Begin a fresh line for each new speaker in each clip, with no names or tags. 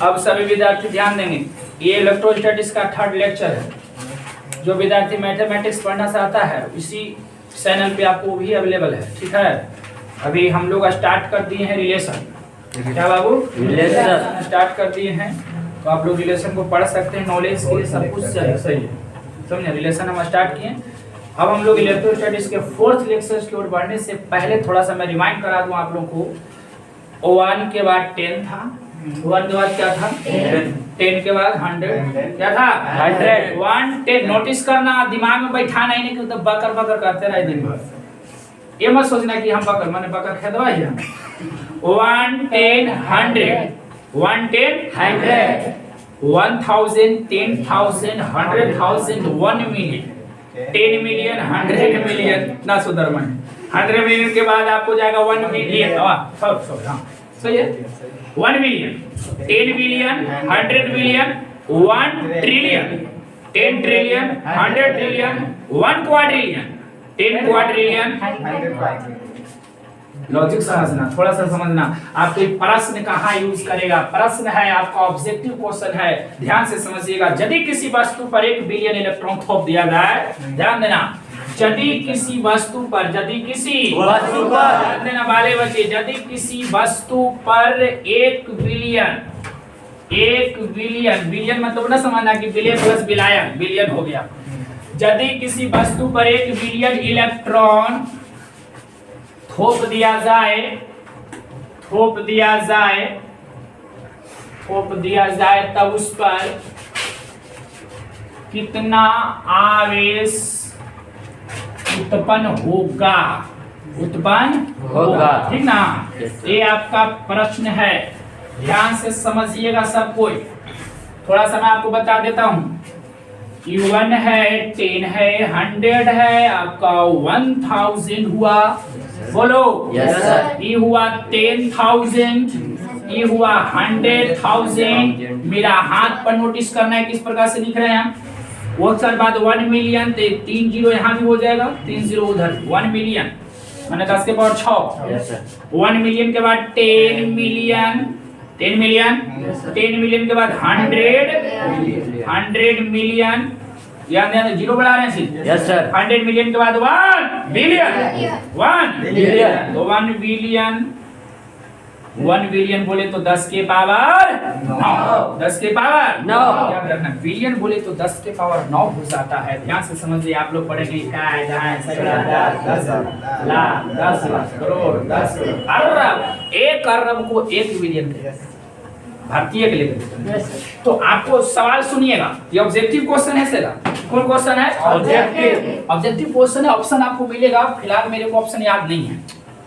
अब सभी विद्यार्थी ध्यान देंगे, ये इलेक्ट्रोस्टैटिक्स का 3rd लेक्चर है। जो विद्यार्थी मैथमेटिक्स पढ़ना चाहता है इसी चैनल पे आपको भी अवेलेबल है, ठीक है। अभी हम लोग स्टार्ट कर दिए हैं रिलेशन। क्या बाबू? रिलेशन स्टार्ट कर दिए हैं, तो आप लोग रिलेशन को पढ़ सकते हैं, नॉलेज के लिए सब कुछ सही है, समझे। रिलेशन हम स्टार्ट किए। अब हम लोग इलेक्ट्रोस्टैटिक्स के 4th लेक्चर की ओर बढ़ने से पहले थोड़ा सा मैं रिमाइंड करा दूं आप लोगों को। 1 के बाद 10 था, 1 के बाद क्या था 10 के बाद 100 क्या था 100 1 10। नोटिस करना, दिमाग में बैठाना ही नहीं कि तो बकर बकर करते रहे दिन भर। ये मत सोचना कि हम बकर माने बकर खेदवा ही हम। 1 10 100 1 10 100 1000 10,000 100,000 1 million 10 million 100 million ना सुधर मन 100 million के बाद आपको जाएगा 1 million। सही है। 1 million 10 billion 100 billion 1 trillion 10 trillion 100 trillion 1 quadrillion 10 quadrillion। Logic समझना, थोड़ा सा समझना। आपके प्रश्न कहाँ यूज करेगा, प्रश्न है आपका ऑब्जेक्टिव क्वेश्चन है, ध्यान से समझिएगा। यदि किसी वस्तु पर 1 बिलियन इलेक्ट्रॉन थोप दिया जाए, ध्यान देना, यदि किसी वस्तु पर, यदि किसी वस्तु पर, ध्यान देना वाले बच्चे, यदि किसी वस्तु पर 1 बिलियन, 1 बिलियन, बिलियन मतलब ना समझना कि बिलियन प्लस बिलियन, बिलियन हो गया। यदि किसी वस्तु पर 1 बिलियन इलेक्ट्रॉन थोप दिया जाए, थोप दिया जाए, थोप दिया जाए, तब उस पर कितना आवेश उत्पन्न होगा, उत्पन्न होगा, ठीक ना। ये आपका प्रश्न है, ध्यान से समझिएगा सब कोई। थोड़ा सा मैं आपको बता देता हूं। 1 है, 10 है, 100 है, आपका 1000 हुआ, बोलो यस सर। ये हुआ 10,000, ये हुआ 100,000। मेरा हाथ पर नोटिस करना है किस प्रकार से लिख रहे हैं हम। वो सर बाद 1 मिलियन, 3 जीरो यहाँ भी हो जाएगा, 3 जीरो उधर। 1 मिलियन मैंने 10 के पावर 6। 1 मिलियन के बाद 10 मिलियन, 10 मिलियन, 10 मिलियन के बाद 100 मिलियन, यानी जीरो बढ़ा रहे हैं यस सर। 100 मिलियन के बाद 1 बिलियन, 1 बिलियन, तो 1 बिलियन, 1 बिलियन बोले तो 10 के पावर 9, 10 के पावर 9। क्या करना, बिलियन बोले तो 10 के पावर 9 हो जाता है। ध्यान से समझिए, आप लोग पढ़ेंगे 10 लाख 10 करोड़ 10 अरब, 1 अरब को 1 बिलियन भारतीय के लिए। तो आपको सवाल सुनिएगा, ये ऑब्जेक्टिव क्वेश्चन है सेरा। कौन क्वेश्चन है? ऑब्जेक्टिव। ऑब्जेक्टिव क्वेश्चन है, ऑप्शन आपको मिलेगा। फिलहाल मेरे को ऑप्शन याद नहीं है,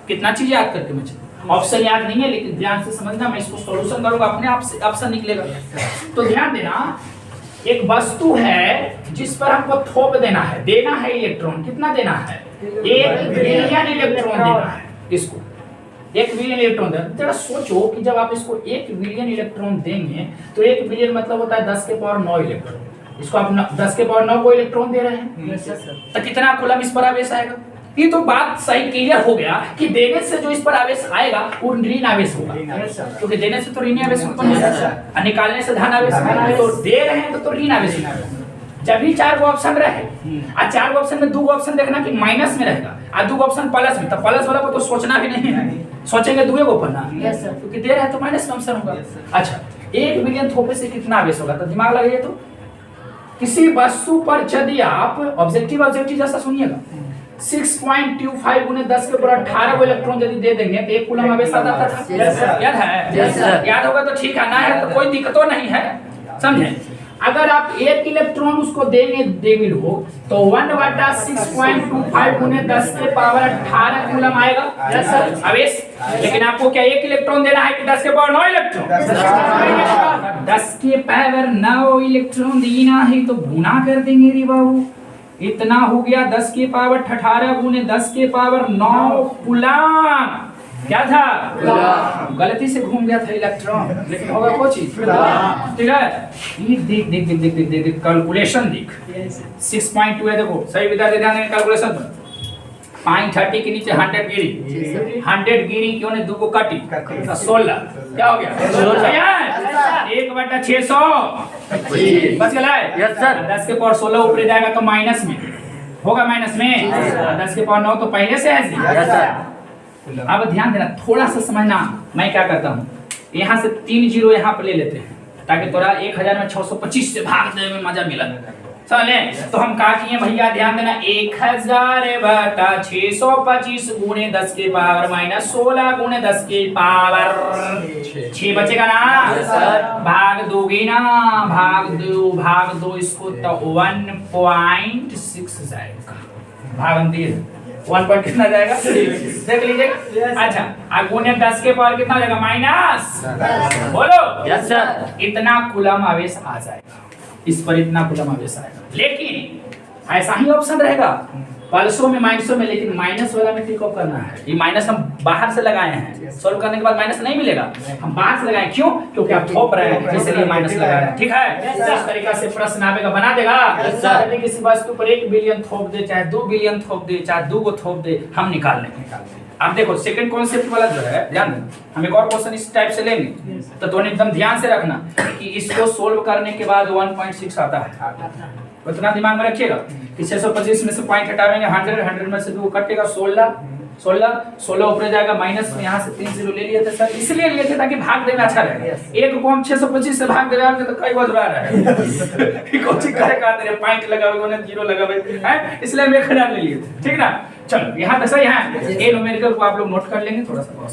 कितना चीज याद करके मैं ऑप्शन याद नहीं है, लेकिन ध्यान से समझना, मैं इसको सॉल्यूशन करूंगा, अपने आप से ऑप्शन निकलेगा। तो ध्यान देना, एक वस्तु है जिस पर हमको थोप देना है, देना है इलेक्ट्रॉन, कितना देना है 1 बिलियन इलेक्ट्रॉन देना है। इसको 1 बिलियन इलेक्ट्रॉन देना। जरा सोचो कि जब आप इसको 1 बिलियन इलेक्ट्रॉन देंगे तो 1 बिलियन मतलब होता है 10 के पावर 9 इलेक्ट्रॉन। इसको आप 10 के पावर 9 को इलेक्ट्रॉन दे रहे हैं, तो कितना कूलम इस पर आवेश आएगा। ये तो बात सही क्लियर हो गया कि देने से जो इस पर आवेश आएगा वो ऋण आवेश होगा, क्योंकि देने से तो ऋण आवेश उत्पन्न होगा और निकालने से धन आवेश। तो दे रहे हैं तो ऋण आवेश होगा। जब भी 4 गो ऑप्शन रहे और 4 गो ऑप्शन में 2 गो ऑप्शन देखना कि माइनस में रहेगा और 2 गो ऑप्शन प्लस में, तो प्लस वाला को तो सोचना भी नहीं है, सोचेंगे 2 गो पढ़ना, क्योंकि दे रहे हैं तो माइनस का ऑप्शन होगा। अच्छा, 1 बिलियन थोपे से कितना आवेश होगा, तो दिमाग लगाइए। तो किसी वस्तु पर यदि आप ऑब्जेक्टिव जैसा सुनिएगा, 6.25 गुने 10 के ऊपर 18 को इलेक्ट्रॉन यदि दे देंगे तो 1 कूलम आवेश आता था। याद है? याद होगा तो ठीक है, ना है तो कोई दिक्कत नहीं है, समझे। अगर आप 1 इलेक्ट्रॉन उसको देंगे देंगे लोग, तो 1/6.25 गुने 10 के पावर 18 कूलम आएगा आवेश। लेकिन आपको क्या 1 इलेक्ट्रॉन देना है कि 10 के पावर 9 इलेक्ट्रॉन? 10 के पावर 9 इलेक्ट्रॉन देना है तो गुना कर देंगे रे बाबू, इतना हो गया 10 के पावर 18 गुने 10 के पावर 9 कूलम। क्या था? गलती से घूम गया था इलेक्ट्रॉन, लेकिन होगा कुछ चीज, ठीक है। ये देख देख देख देख देख देख कैलकुलेशन देख, 6.2 है, देखो सही विद्यार्थी ध्यान दें कैलकुलेशन पर। 0.30 के नीचे 100 गिरी, 100 गिरी क्यों ने 2 को काटी, 16 क्या हो गया 16। एक 1/600 बच गया है।
Yes sir.
10 के पावर 16 ऊपर जाएगा तो माइनस में होगा, माइनस में। 10 के पावर 9 तो पहले से है जी।
Yes sir.
अब ध्यान देना, थोड़ा सा समझना। मैं क्या करता हूँ, यहाँ से 3 जीरो यहाँ पे ले लेते हैं ताकि थोड़ा 1000 में 625 से भाग देने में मजा मिला। चले तो हम क्या किए भैया, ध्यान देना। 1000/625 गुणे 10 के पावर माइनस 16 गुणे 10 के पावर 6 बचेगा ना
सर।
भाग दोगे ना, भाग दो इसको तो 1.6 जाएगा। भाग 1 पॉइंट कितना जाएगा देख लीजिए। अच्छा अब गुणे 10 के पावर कितना जाएगा माइनस, बोलो।
Yes sir.
इतना कूलम आवेश आ जाएगा, इस पर इतना कूलम आवेश आएगा। लेकिन ऐसा ही ऑप्शन रहेगा प्लसों में माइनसों में, लेकिन माइनस वाला में टिक ऑफ करना है। ये माइनस हम बाहर से लगाए हैं, सॉल्व करने के बाद माइनस नहीं मिलेगा, हम बाहर से लगाए। क्यों? क्योंकि आप थोप रहे हैं इसलिए माइनस लगा रहे हैं। ठीक है, इस तरीका से प्रश्न आवेगा, बना देगा। यदि किसी वस्तु पर 1 बिलियन थोप दे, चाहे 2 बिलियन थोप दे, चाहे 2 को थोप दे, हम निकाल लेंगे। अब देखो सेकंड कॉन्सेप्ट वाला जो है, ध्यान दें, हम एक और क्वेश्चन इस टाइप से लेंगे तो तुमने एकदम ध्यान से रखना कि इसको सोल्व करने के बाद 1.6 आता है। उतना दिमाग में रखिएगा कि 625 में से पॉइंट हटावेंगे, 100 में से 2 कटेगा, 16 ऊपर जाएगा माइनस में। यहाँ से 3 जीरो ले लिए थे सर, इसलिए लिए थे ताकि भाग देना अच्छा रहे। एक को हम 625 से भाग दे रहे हैं तो कई बार रहा है कोचिंग करे का तेरे पॉइंट लगावे, जीरो लगावे हैं, इसलिए हम 1000 ले लिए थे। ठीक ना, चलो यहाँ तक सही है। ये न्यूमेरिकल को आप लोग नोट कर लेंगे थोड़ा सा बहुत।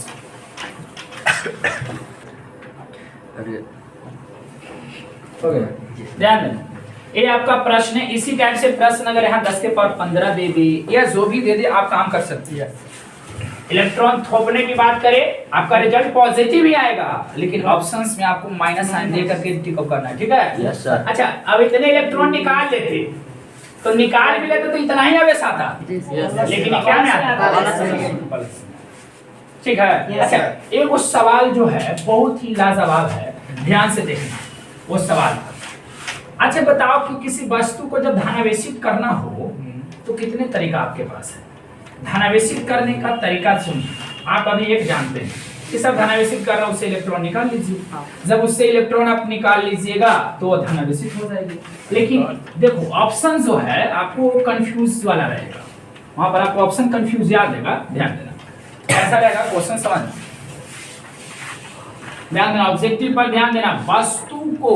हो गया, ध्यान देना। ये आपका प्रश्न है। इसी टाइप से प्रश्न अगर यहाँ 10 के पावर 15 दे दे या जो भी दे दे, आप काम कर सकती है। इलेक्ट्रॉन थोपने की बात करें, आपका रिजल्ट पॉजिटिव ही आएगा, लेकिन ऑप्शंस में आपको माइनस साइन दे करके टिक ऑफ करना है। ठीक है।
Yes sir.
अच्छा अब इतने इलेक्ट्रॉन निकाल लेते तो निकाल भी लेते तो इतना ही आवेश आता, लेकिन क्या में आता। ठीक है। अच्छा एक वो सवाल जो है बहुत ही लाजवाब है, ध्यान से देखना वो सवाल। अच्छा बताओ कि किसी वस्तु को जब धनावेशित करना हो तो कितने तरीका आपके पास है। धनावेशित करने का तरीका सुनिए। आप अभी एक जानते हैं कि सब धनावेशित कर रहा है, उससे इलेक्ट्रॉन निकाल लीजिए। जब उससे इलेक्ट्रॉन आप निकाल लीजिएगा तो वो धनावेशित हो जाएगी। लेकिन देखो ऑप्शन जो है आपको कंफ्यूज वाला रहेगा, वहां पर आपको ऑप्शन कंफ्यूज याद रहेगा, ध्यान देना। ऐसा रहेगा क्वेश्चन समझ ध्यान देना, ऑब्जेक्टिव पर ध्यान देना। वस्तु को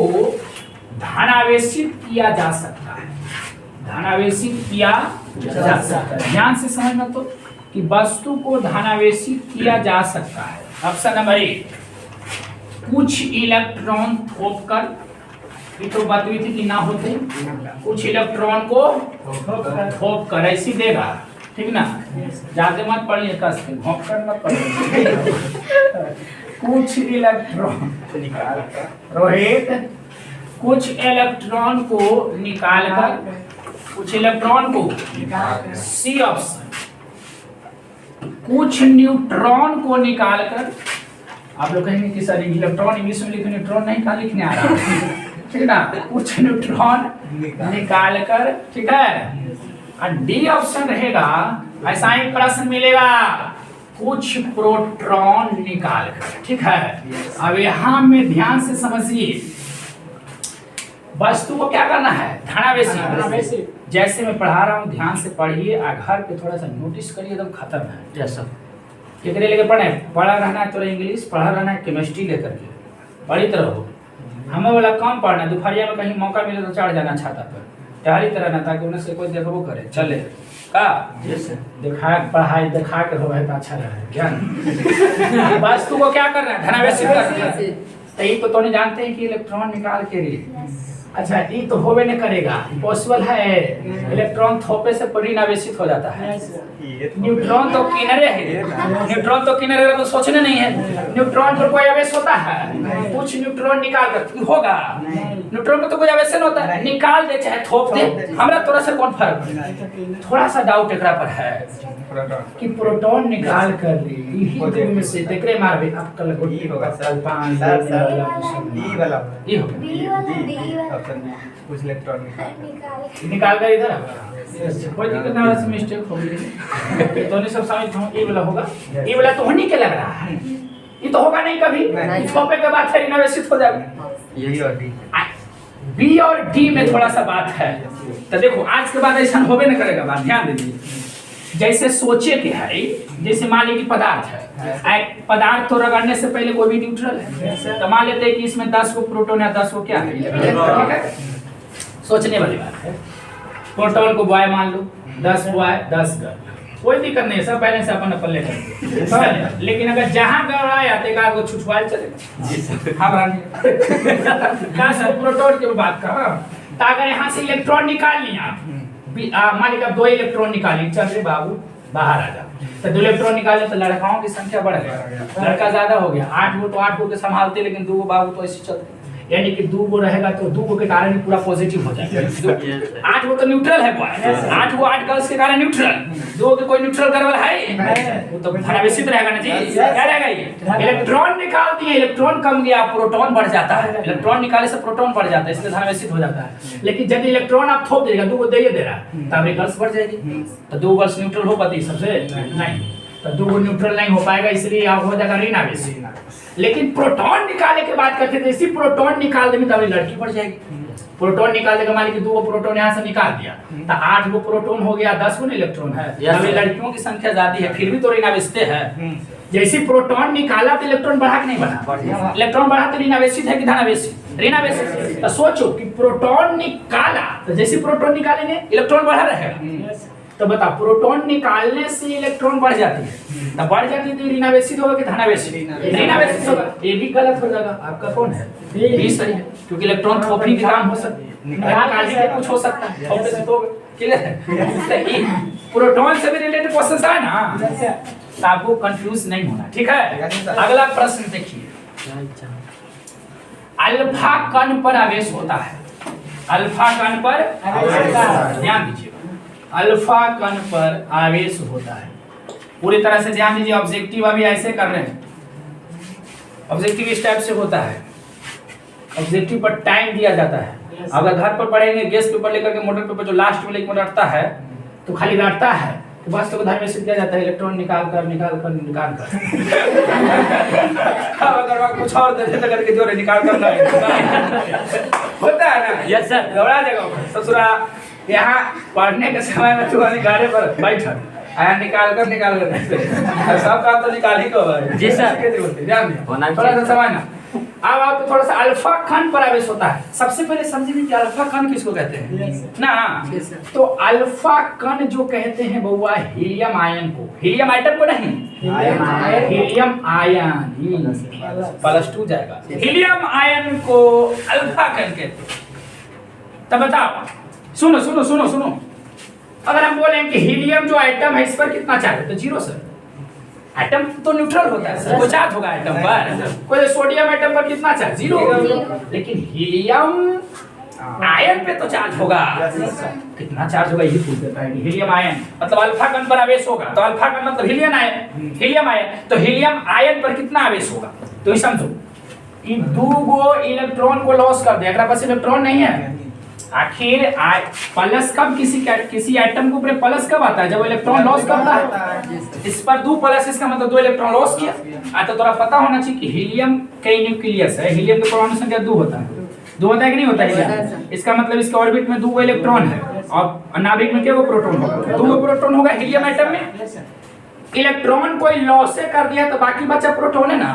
धनावेशित किया जा सकता है, धनावेशित किया जा सकता है। ध्यान से समझना तो कि वस्तु को धनावेशित किया जा सकता है। ऑप्शन नंबर 1, कुछ इलेक्ट्रॉन थोपकर, ये तो बात हुई थी कि ना होते, कुछ इलेक्ट्रॉन को थोपकर ऐसी देगा। ठीक ना, ज्यादा मत पढ़िए, कस के भौंककर मत पढ़िए। कुछ इलेक्ट्रॉन रोहित, कुछ इलेक्ट्रॉन को निकालकर, कुछ इलेक्ट्रॉन को, सी ऑप्शन, कुछ न्यूट्रॉन को निकालकर। आप लोग कहेंगे कि सर इलेक्ट्रॉन इंग्लिश में लिखे, न्यूट्रॉन नहीं कहा लिखने आ रहा। ठीक है ना, कुछ न्यूट्रॉन निकालकर। ठीक है। और डी ऑप्शन रहेगा, ऐसा ही प्रश्न मिलेगा, कुछ प्रोटॉन निकालकर। ठीक है। अब यहाँ में ध्यान से समझिए, वस्तु को क्या करना है, धनावेशित। जैसे मैं पढ़ा रहा हूँ ध्यान से पढ़िए, घर पे थोड़ा सा नोटिस करिए, एकदम खत्म है।
Yes sir.
कितने लेके पढ़े, पढ़ा रहना है थोड़ा इंग्लिश, पढ़ा रहना है केमिस्ट्री लेकर के, पढ़ित रहो। हमें वाला कम पढ़ना, दोपहरिया में कहीं मौका मिले तो चढ़ जाना छाता पर, टहलित रहना ताकि उन्हें से कोई देखो करे चले का। दिखा पढ़ाई दिखा के हो तो अच्छा रहे ज्ञान। वस्तु को क्या करना है, धनावेशित करना है। तो ये तो नहीं जानते हैं कि इलेक्ट्रॉन निकाल के लिए। अच्छा ये तो होवे नहीं करेगा, पॉसिबल है। इलेक्ट्रॉन थोपे से परिणावेशित हो जाता है। न्यूट्रॉन तो किनारे है, न्यूट्रॉन तो किनारे तो सोचने नहीं है। न्यूट्रॉन पर कोई आवेश होता है, कुछ न्यूट्रॉन निकाल कर होगा। न्यूट्रॉन पर तो कोई आवेश नहीं होता है, निकाल दे चाहे थोप दे, हमरा थोड़ा सा कौन फर्क, थोड़ा सा डाउट एकरा पर है कि प्रोटॉन निकाल कर ली, यही दो में से देखरे मारबे आप कल गोटी होगा सर 5 डी वाला, ये होगा कुछ इलेक्ट्रॉन निकाल कर इधर कोई दिक्कत ना, वैसे मिस्टेक हो गई तो नहीं सब समझ हूं। ये वाला होगा, ये वाला तो होने के लग रहा है, ये तो होगा नहीं कभी, थोपे के बाद फिर इनवेस्टित हो जाएगा।
यही और डी
बी और डी में थोड़ा सा बात है। तो देखो आज के बाद ऐसा होबे न करेगा, बात ध्यान दीजिए। जैसे सोचे के है, जैसे मान लीजिए पदार्थ है, पदार्थ तो रगड़ने से पहले कोई भी न्यूट्रल है, तो मान लेते हैं कि इसमें 10 को प्रोटॉन या 10 को क्या है, ठीक है, सोचने वाली बात है। प्रोटॉन को बॉय मान लो, 10 बॉय 10 गर्ल, कोई दिक्कत नहीं, सब पहले से अपन अपन ले लेंगे। लेकिन अगर जहां गर्ल आया तो एक को छुछवाल चलेगा। हाँ कहाँ से प्रोटॉन की बात कर रहा हूँ। तो अगर यहाँ से इलेक्ट्रॉन निकाल लिया, मान लीजिए 2 इलेक्ट्रॉन निकाले, चल रे बाबू बाहर आ जा, तो 2 इलेक्ट्रॉन निकाले तो लड़काओं की संख्या बढ़ गई, लड़का ज्यादा हो गया, 8 गो तो 8 गो के संभालते, लेकिन 2 गो बाबू तो ऐसे चलते, यानी कि 2 गो रहेगा तो 2 गो के कारण ही पूरा पॉजिटिव हो जाएगा। 8 गो तो न्यूट्रल है, 8 गो 8 गर्ल्स के कारण न्यूट्रल, 2 के कोई न्यूट्रल करे वाला है, वो तो धनावेशित रहेगा ना जी। क्या रहेगा ये, इलेक्ट्रॉन निकाल दिए, इलेक्ट्रॉन कम गया, प्रोटॉन बढ़ जाता है, इलेक्ट्रॉन निकाले से प्रोटॉन बढ़ जाता है, इसलिए धनावेशित हो जाता है। लेकिन जब इलेक्ट्रॉन आप थोप देगा, 2 को दे रहा है, तब गर्ल्स बढ़ जाएगी, तो 2 गर्ल्स न्यूट्रल हो पाती सबसे नहीं, तो 2 को न्यूट्रल नहीं हो पाएगा, इसलिए आप हो जाएगा ऋणावेशी। लेकिन प्रोटॉन निकालने के बाद करते थे, इसी प्रोटॉन निकाल देंगे तब लड़की बढ़ जाएगी। प्रोटॉन निकाल देगा, मान लीजिए 2 प्रोटॉन यहाँ से निकाल दिया, तो 8 गो प्रोटॉन हो गया, 10 गो इलेक्ट्रॉन है, अभी लड़कियों की संख्या ज्यादा है, फिर भी तो ऋणावेशित है। जैसे प्रोटॉन निकाला तो इलेक्ट्रॉन बढ़ा कि नहीं बढ़ा, इलेक्ट्रॉन बढ़ा तो ऋणावेशित है कि धनावेशित, ऋणावेशित। तो सोचो कि प्रोटॉन निकाला, तो जैसे प्रोटॉन निकालेंगे इलेक्ट्रॉन बढ़ा रहेगा, तो बता प्रोटॉन निकालने से इलेक्ट्रॉन बढ़ जाती है, तो बढ़ जाती है तो ऋणावेशित होगा कि धनावेशित, ऋणावेशित होगा। ये भी गलत हो जाएगा, आपका कौन है, ये सही है, क्योंकि इलेक्ट्रॉन थोपने के काम हो सकते हैं, निकालने के कुछ हो सकता है, थोपने से तो क्लियर है। प्रोटॉन से भी रिलेटेड क्वेश्चन है ना, तो आपको कंफ्यूज नहीं होना, ठीक है। अगला प्रश्न देखिए, अल्फा कण पर आवेश होता है, अल्फा कण पर ध्यान दीजिए, अल्फा कण पर आवेश होता है, पूरी तरह से ध्यान दीजिए। ऑब्जेक्टिव अभी ऐसे कर रहे हैं, ऑब्जेक्टिव इस टाइप से होता है, ऑब्जेक्टिव पर टाइम दिया जाता है। अगर घर पर पढ़ेंगे गेस पेपर लेकर के मॉडल पेपर जो लास्ट में लेकर रटता है, तो खाली रटता है, तो बस तो धनावेशित किया जाता है, इलेक्ट्रॉन निकाल कर अगर कुछ और दे देते करके जो निकाल कर होता है ना,
यस सर,
घबरा जाएगा ससुरा। यहाँ पढ़ने के समय में तू गाड़े पर बैठा आया, निकाल कर सब काम तो निकाल ही को
जी सर,
थोड़ा सा समझना। अब आपको थोड़ा सा अल्फा कण पर आवेश होता है, सबसे पहले समझिए कि अल्फा कण किसको कहते हैं ना। तो अल्फा कण जो कहते हैं बउआ हीलियम आयन को, हीलियम आइटम को नहीं, हीलियम आयन +2 जाएगा, हीलियम आयन को अल्फा कण कहते हैं। तब बताओ, सुनो सुनो सुनो सुनो, अगर हम बोलें कि हीलियम जो आइटम है इस पर कितना चार्ज है, तो 0 सर, एटम तो न्यूट्रल होता है, कोई चार्ज होगा एटम पर, कोई सोडियम एटम पर कितना चार्ज 0, लेकिन हीलियम आयन पे तो चार्ज होगा, कितना चार्ज होगा यही पूछता है। हीलियम आयन मतलब अल्फा कण पर आवेश होगा, तो अल्फा कण मतलब हीलियम आयन, हीलियम आयन, तो हीलियम आयन पर कितना आवेश होगा, तो ये समझो, इन 2 गो इलेक्ट्रॉन को लॉस कर दे, अगर पास इलेक्ट्रॉन नहीं है, आखिर प्लस कब किसी एटम के ऊपर प्लस कब आता है, जब इलेक्ट्रॉन लॉस करता है। इस पर 2 प्लस, इसका मतलब 2 इलेक्ट्रॉन लॉस किया। तो थोड़ा पता होना चाहिए कि हीलियम के न्यूक्लियस है, हीलियम का परमाणु संख्या 2 होता है, 2 होता है कि नहीं होता है, इसका मतलब इसके ऑर्बिट में 2 गो इलेक्ट्रॉन है, और नाभिक में क्या प्रोटॉन होगा, 2 गो प्रोटॉन होगा हीलियम एटम में। इलेक्ट्रॉन कोई लॉस कर दिया तो बाकी बचा प्रोटॉन है ना,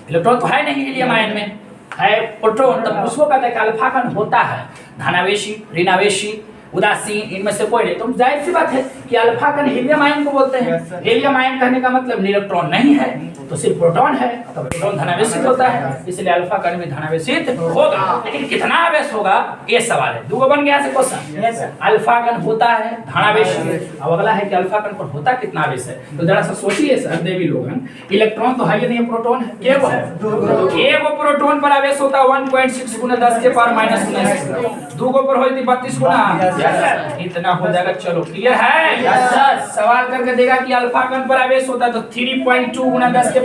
इलेक्ट्रॉन तो है नहीं हीलियम आयन में, है प्रोटॉन, तब उसको कहते हैं कि अल्फा कण होता है धनावेशी, ऋणावेशी, उदासीन, इनमें से कोई नहीं। तो जाहिर सी बात है कि अल्फा कण हीलियम आयन को बोलते हैं। हीलियम आयन कहने का मतलब इलेक्ट्रॉन नहीं है, तो सिर्फ प्रोटॉन है, तो प्रोटॉन धनावेशित होता है, इसलिए अल्फा कण में धनावेशित होगा। लेकिन कितना आवेश होगा ये सवाल है, 2 बन गया से क्वेश्चन। अल्फा कण होता है धनावेशित, अब अगला है कि अल्फा कण पर होता कितना आवेश है। तो जरा सा सोचिए सर देवी लोगन, इलेक्ट्रॉन तो है नहीं, प्रोटॉन है, क्या वो है, एक प्रोटॉन पर आवेश होता है 1.6 × 10⁻⁻⁹, 2 पर होती 32 गुना, इतना हो जाएगा। चलो क्लियर है, सवाल करके देगा कि अल्फा कण पर आवेश होता है तो 3.2 × 10⁻⁻⁹,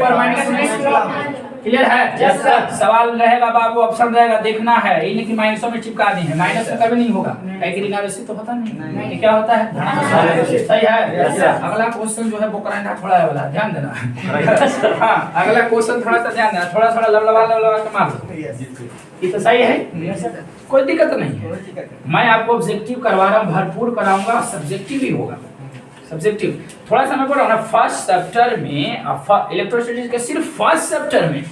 क्लियर है?
Yes, sir.
सवाल रहेगा बाबू, ऑप्शन रहेगा, देखना है, ये नहीं कि माइनसों में चिपका दी है, माइनस में कभी नहीं होगा, ऋण आवेशी तो पता नहीं ये क्या होता है, धनावेशी। सही है?
Yes, sir.
अगला क्वेश्चन जो है वो करंट थोड़ा है वाला, ध्यान देना। हाँ, अगला क्वेश्चन थोड़ा सा ध्यान देना, थोड़ा थोड़ा लबलबा के मार दो। ये तो सही है, कोई दिक्कत नहीं है। मैं आपको ऑब्जेक्टिव करवा रहा हूँ, भरपूर कराऊंगा, सब्जेक्टिव भी होगा। सब्जेक्टिव थोड़ा सा मैं बोल रहा हूँ ना, फर्स्ट चैप्टर में इलेक्ट्रोस्टैटिक्स के सिर्फ फर्स्ट चैप्टर में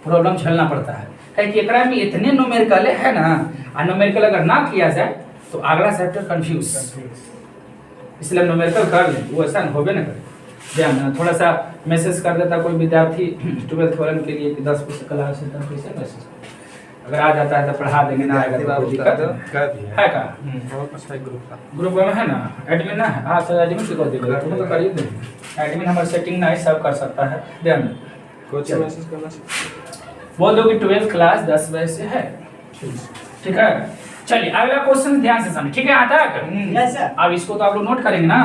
प्रॉब्लम झेलना पड़ता है, क्योंकि एकरा में इतने न्यूमेरिकल है ना, और न्यूमेरिकल अगर ना किया जाए तो अगला चैप्टर कंफ्यूज, इसलिए न्यूमेरिकल कर लें, वो ऐसा होबे ना करे। ध्यान देना, थोड़ा सा मैसेज कर देता कोई विद्यार्थी 12th वाले के लिए कि 10 क्लास है, तब कैसे मैसेज, अगर आ जाता है तो पढ़ा देंगे, ना आएगा तो कोई दिक्कत है का? ग्रुप में है ना एडमिन ना है, हाँ सर एडमिन से कर देगा, तुम तो करिए दे, एडमिन हमारे सेटिंग ना है, सब कर सकता है। ध्यान
कोच मैसेज करना
बोल दो कि 12th क्लास 10 बजे से है, ठीक है? चलिए अगला क्वेश्चन ध्यान से समझ, ठीक है? यहाँ तक अब इसको तो आप लोग नोट करेंगे ना,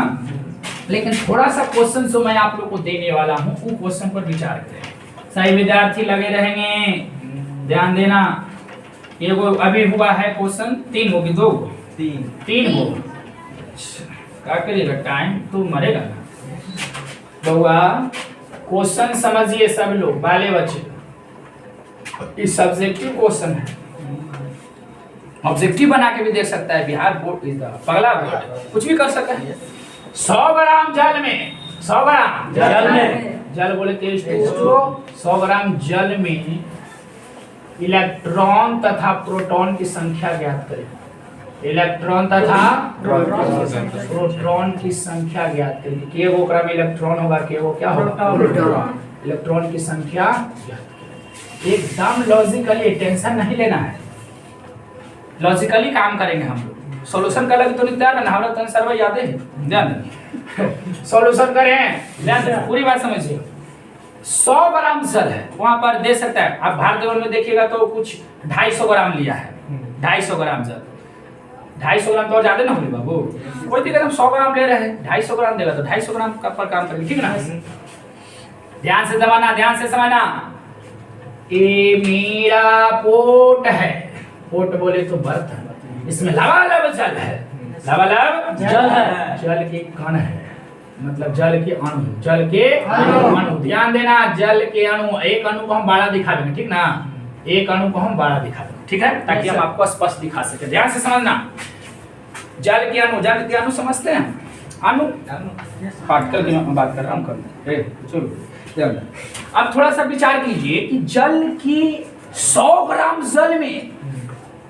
लेकिन थोड़ा सा क्वेश्चन जो मैं आप लोग को देने वाला हूँ वो क्वेश्चन पर विचार करें। सही विद्यार्थी लगे रहेंगे, ध्यान देना। ये वो अभी हुआ है क्वेश्चन, 3 होगी, 2 3 हो, क्या करिएगा, टाइम तो मरेगा ना बउआ। क्वेश्चन समझिए सब लोग, बाले बच्चे, इस सब्जेक्टिव क्वेश्चन है, ऑब्जेक्टिव बना के भी देख सकता है, बिहार बोर्ड इज द पगला बोर्ड, कुछ भी कर सकता है। 100 ग्राम जल में, 100 ग्राम
जल में,
जल बोले तेज तो 100 ग्राम जल में इलेक्ट्रॉन तथा प्रोटॉन की संख्या ज्ञात करें। इलेक्ट्रॉन तथा प्रोटॉन की संख्या ज्ञात करें। के वो क्रम इलेक्ट्रॉन होगा, के वो क्या होगा, प्रोटॉन। इलेक्ट्रॉन की संख्या एकदम लॉजिकली, टेंशन नहीं लेना है, लॉजिकली काम करेंगे हम लोग। सॉल्यूशन का लगे तो नहीं तैयार है ना, हमारा तन सर्व याद है, ध्यान सॉल्यूशन करें, ध्यान पूरी बात समझिए। 100 ग्राम जल है, वहां पर दे सकता है, आप भारत में देखिएगा तो कुछ 250 ग्राम लिया है, 250 ग्राम जल, 250 ग्राम तो और ज्यादा ना होगी बाबू, कोई दिक्कत, हम 100 ग्राम ले रहे हैं, 250 ग्राम देगा तो 250 ग्राम का पर काम करेंगे, ठीक ना? ध्यान से समझना, ध्यान से समझना। ये मेरा पोट है, पोट बोले तो बर्तन, इसमें लबालब जल है, लबालब
जल है,
जल के कण है, मतलब जल के अणु, जल के अणु। ध्यान देना, जल के अणु, एक अणु को हम बड़ा दिखा देंगे, ठीक ना? एक अणु को हम बड़ा दिखा देंगे, ठीक है, ताकि हम आपको स्पष्ट दिखा सके। ध्यान से समझना, जल के अणु, जल के अणु समझते हैं, अणु पार्टिकल की मैं बात कर रहा हूँ, चलो। अब थोड़ा सा विचार कीजिए कि जल की 100 ग्राम जल में,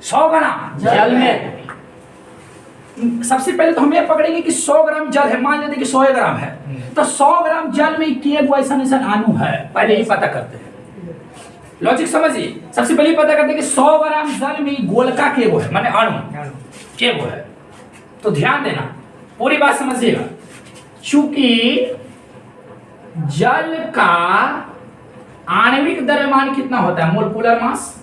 100 ग्राम
जल में,
सबसे पहले तो हम ये पकड़ेंगे कि 100 ग्राम जल है, मान लेते हैं कि 100 ग्राम है, तो 100 ग्राम जल में ऐसा अणु है, पहले ही पता करते हैं, लॉजिक समझिए। सबसे पहले पता करते हैं कि 100 ग्राम जल में गोलका के वो है, माने अणु के वो है। तो ध्यान देना, पूरी बात समझिएगा। चूंकि जल का आणविक द्रव्यमान कितना होता है, मोलकुलर मास,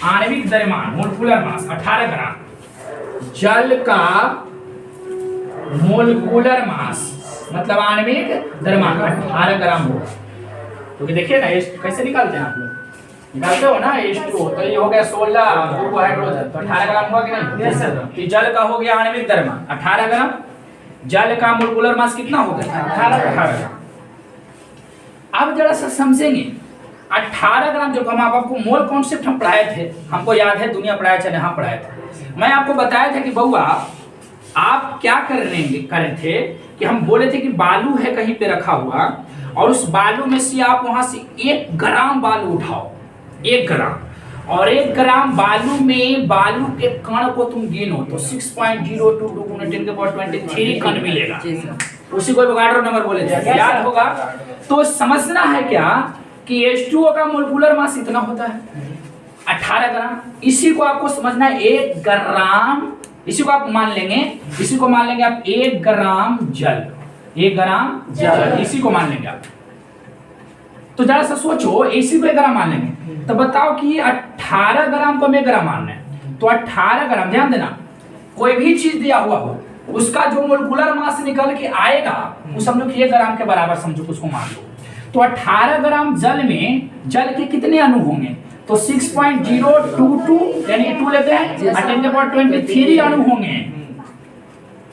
आणविक द्रव्यमान मोलकुलर मास 18 ग्राम, जल का मोलकुलर मास मतलब आणविक द्रव्यमान 18 ग्राम होगा। तो देखिए ना, कैसे निकालते हैं आप लोग, निकालते हो ना, H2 तो ये हो गया 16 ग्रुप हाइड्रोजन, तो 18 ग्राम हुआ कि नहीं? तो जल का हो गया आणविक द्रव्यमान 18 ग्राम, जल का मोलकुलर मास कितना हो गया, 18 ग्राम। अब जरा सा समझेंगे, 18 ग्राम जो हम आपको मोल कॉन्सेप्ट हम पढ़ाए थे, हमको याद है, दुनिया पढ़ाया चाहे यहाँ पढ़ाए थे, मैं आपको बताया था कि बउआ आप क्या करे थे कि हम बोले थे कि बालू है कहीं पे रखा हुआ, और उस बालू में से आप वहां से 1 ग्राम बालू उठाओ, 1 ग्राम, और 1 ग्राम बालू में बालू के कण को तुम गिनो तो 6.022 × 10⁻23 कण मिलेगा, उसी को एवोगाड्रो नंबर बोले थे, याद होगा। तो समझना है क्या कि H2O का मोलकुलर मास इतना होता है 18 ग्राम, इसी को आपको समझना है 1 ग्राम, इसी को आप मान लेंगे, इसी को मान लेंगे आप 1 ग्राम जल, 1 ग्राम जल, इसी को मान लेंगे आप। तो जरा सा सोचो, इसी को 1 ग्राम मान लेंगे, तो बताओ कि 18 ग्राम को हमें ग्राम मानना है, तो 18 ग्राम, ध्यान देना, कोई भी चीज दिया हुआ हो उसका जो मोलकुलर मास निकल के आएगा वो समझो कि 1 ग्राम के बराबर समझो, उसको मान लो। तो 18 ग्राम जल में जल के कितने अणु होंगे? तो 6.022 यानी 2 लेते हैं 10⁻23 अणु होंगे।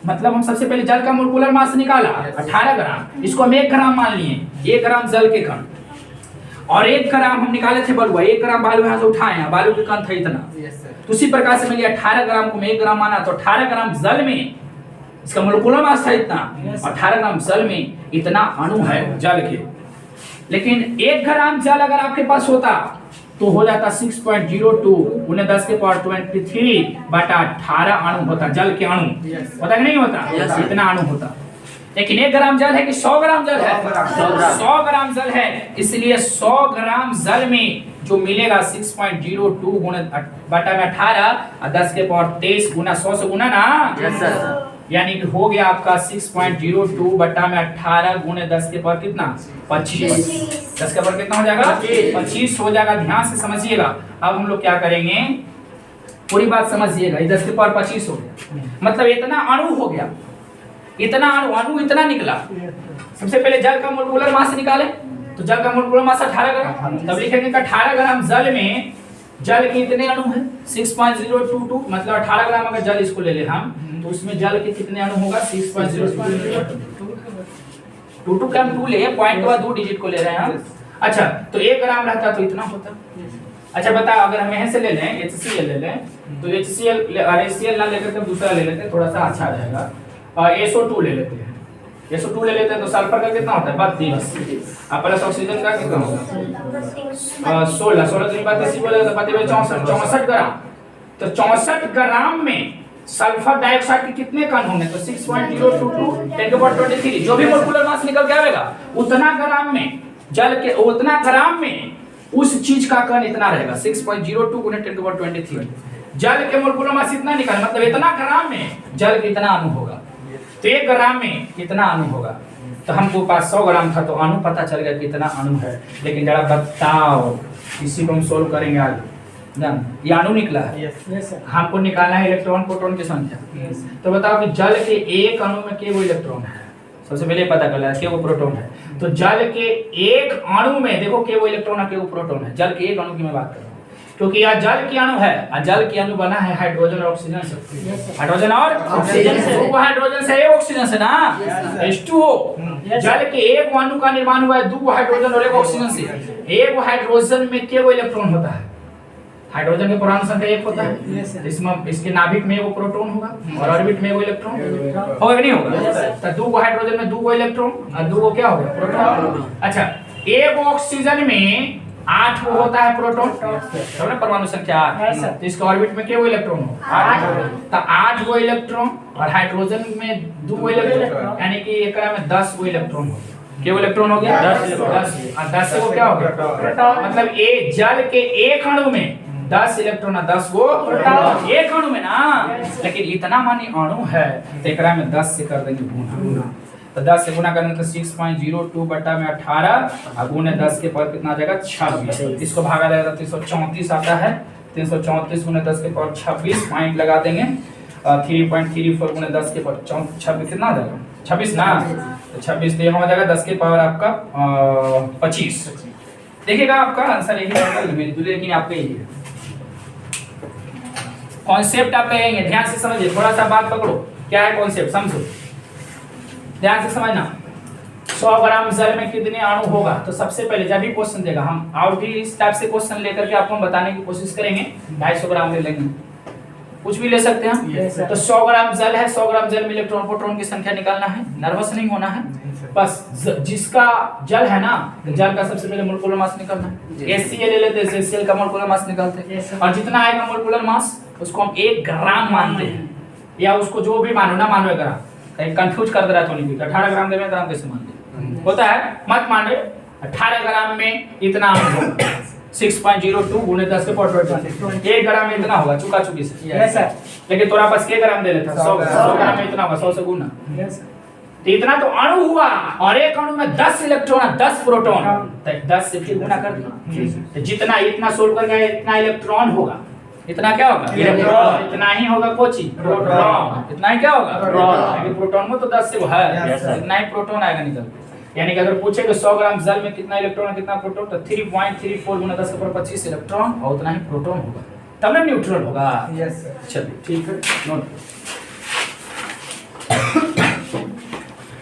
मतलब हम सबसे पहले जल का मोलेकुलर मास निकाला 18 ग्राम, इसको हम 1 ग्राम मान लिए, 1 ग्राम जल के कण, और 1 ग्राम हम निकाले थे बलुआ, 1 ग्राम बालू यहाँ से उठाए हैं, बालू के कण था इतना। तो उसी प्रकार से मिलिए 18 ग्राम को 1 ग्राम माना, तो 18 ग्राम जल में इसका मोलेकुलर मास था इतना, 18 ग्राम जल में इतना अणु है जल के। लेकिन 1 ग्राम जल अगर आपके पास होता तो हो जाता 6.02 उन्हें 10⁻23 बटा 18 अणु होता, जल के अणु होता कि नहीं होता? इतना अणु होता। लेकिन 1 ग्राम जल है कि 100 ग्राम जल है? 100 ग्राम जल है, इसलिए 100 ग्राम जल में जो मिलेगा 6.02 गुणे बटा में 18 और 10⁻23 गुना 100 से गुना ना, यानी कि हो गया आपका 6.02 बटा में 18 गुणे 10 के पावर कितना? 25। 10 के पावर कितना हो जाएगा? 25 हो जाएगा। ध्यान से समझिएगा। अब हम लोग क्या करेंगे, पूरी बात समझिएगा। 10 के पावर 25 हो गया, मतलब इतना अणु हो गया, इतना अणु इतना निकला। सबसे पहले जल का मोलेकुलर मास निकाले, तो जल का मोलेकुलर मास 18 ग्राम, तब लिखेंगे कि 18 ग्राम जल में जल के इतने अणु हैं 6.022, मतलब 18 ग्राम अगर जल इसको ले ले हम, तो उसमें जल के कितने अणु होगा? 6.022 का हम 2 ले, पॉइंट के बाद 2 डिजिट को ले रहे हैं हम। अच्छा, तो 1 ग्राम रहता तो इतना होता। अच्छा बताओ, अगर हम यहाँ से ले लें HCl ले लें, तो HCl ना लेकर के दूसरा ले लेते हैं, थोड़ा सा अच्छा रहेगा। SO2 ले लेते हैं, SO2 ले लेते हैं, तो सल्फर का कितना होता है? 32। अब प्लस ऑक्सीजन का कितना होगा? 16 3 बात इसी बोले तो 64 ग्राम। तो 64 ग्राम में सल्फर डाइऑक्साइड के कितने कण होंगे? तो 6.022 10⁻23, जो भी मोलेकुलर मास निकल के आएगा उतना ग्राम में जल के, उतना ग्राम में उस चीज का कण इतना रहेगा 6.02 गुणे 10⁻23। जल के मोलेकुलर मास इतना निकाल, मतलब इतना ग्राम में जल के इतना अणु होगा। तो 1 ग्राम में कितना अणु होगा? तो हमको पास 100 ग्राम था, तो अणु पता चल गया कितना अणु है। लेकिन जरा बताओ, इसी को हम सोल्व करेंगे आज। ये अणु निकला है, हमको निकालना है इलेक्ट्रॉन प्रोटॉन की संख्या। तो बताओ कि जल के एक अणु में केवल इलेक्ट्रॉन है, सबसे पहले पता कर लेना केवल प्रोटॉन है। तो जल के एक अणु में देखो केवल इलेक्ट्रॉन है, केवल प्रोटॉन है। जल के एक अणु की मैं बात कर रहा हूँ, क्योंकि यह जल की अणु है और जल की अणु बना है हाइड्रोजन और ऑक्सीजन से। हाइड्रोजन और ऑक्सीजन से, वो हाइड्रोजन से एक ऑक्सीजन से ना, H2O। जल के एक अणु का निर्माण हुआ है 2 हाइड्रोजन और 1 ऑक्सीजन से। एक हाइड्रोजन में केवल इलेक्ट्रॉन होता है, हाइड्रोजन के परमाणु संख्या 1 होता है, इसमें इसके नाभिक में वो प्रोटॉन होगा और ऑर्बिट में वो इलेक्ट्रॉन होगा कि नहीं होगा? तो 2 हाइड्रोजन में 2 इलेक्ट्रॉन और 2 क्या हो गया? प्रोटॉन। अच्छा, एक ऑक्सीजन में 8 वो होता है प्रोटॉन, तो ना परमाणु संख्या 8, तो इसके ऑर्बिट में क्या वो इलेक्ट्रॉन हो 8, तो 8 वो इलेक्ट्रॉन और हाइड्रोजन में 2 इलेक्ट्रॉन, यानी कि एकरा में 10 वो इलेक्ट्रॉन हो। केवल इलेक्ट्रॉन हो गया 10 और 10 से वो क्या हो गया? मतलब ए जल के एक अणु में 10 इलेक्ट्रॉन और 10 वो प्रोटॉन एक अणु में ना। लेकिन इतना मानी अणु है तो एकरा में 10 से कर देंगे गुना, तो 10 से गुना करेंगे तो 6.02 बटा में 18 और गुने 10 के पावर कितना आ जाएगा? 26। इसको भागा जाएगा 334 आता है, 334 गुने 10 के पावर 26, पॉइंट लगा देंगे 3.34 गुने 10 के पावर 26 कितना आ जाएगा? 26 ना, तो 26 यहाँ हो जाएगा 10 के पावर आपका 25। देखिएगा आपका आंसर यही होगा, लेकिन आपका यही है कॉन्सेप्ट। आप कहेंगे ध्यान से समझिए, थोड़ा सा बात पकड़ो, क्या है कॉन्सेप्ट समझो, ध्यान से समझना। 100 ग्राम जल में कितने अणु होगा? तो सबसे पहले जब भी क्वेश्चन देगा हम और भी इस टाइप से क्वेश्चन लेकर के आपको बताने की कोशिश करेंगे। 250 ग्राम ले लेंगे, कुछ भी ले सकते हैं। तो 100 ग्राम जल है, 100 ग्राम जल में इलेक्ट्रॉन प्रोटॉन की संख्या निकालना है, नर्वस नहीं होना है। बस जिसका जल है ना, जल का सबसे पहले मोलेकुलर मास निकालना है। HCl ले लेते हैं, HCl का मोलेकुलर मास निकालते हैं, और जितना आएगा मोलेकुलर मास उसको हम 1 ग्राम मानते हैं, या उसको जो भी मानो ना मानो 1 ग्राम, कहीं कंफ्यूज कर दे रहा है तो नहीं। 18 ग्राम दे में ग्राम कैसे मान ले होता है, मत मान रहे। 18 ग्राम में इतना होगा 6.02 गुणे 10 के पावर 20, 1 ग्राम में इतना होगा चुका चुकी से। लेकिन तोरा पास के ग्राम दे लेता 100 ग्राम में इतना होगा 100 से गुना, तो इतना तो अणु हुआ, और एक अणु में 10 इलेक्ट्रॉन 10 प्रोटॉन, तो 10 से फिर गुना कर दिया, जितना इतना सोल्व कर गया इतना इलेक्ट्रॉन होगा, इतना क्या होगा? इलेक्ट्रॉन। इतना ही होगा कोची? प्रोटॉन। इतना ही क्या होगा? प्रोटॉन। लेकिन प्रोटॉन में तो 10 से वो है, इतना ही प्रोटॉन आएगा निकल। यानी कि अगर पूछे कि 100 ग्राम जल में कितना इलेक्ट्रॉन और कितना प्रोटॉन, तो 3.34 गुना 10 के ऊपर 25 इलेक्ट्रॉन और उतना ही प्रोटॉन होगा, तब ना न्यूट्रल होगा।
Yes sir.
चलिए ठीक है, नोट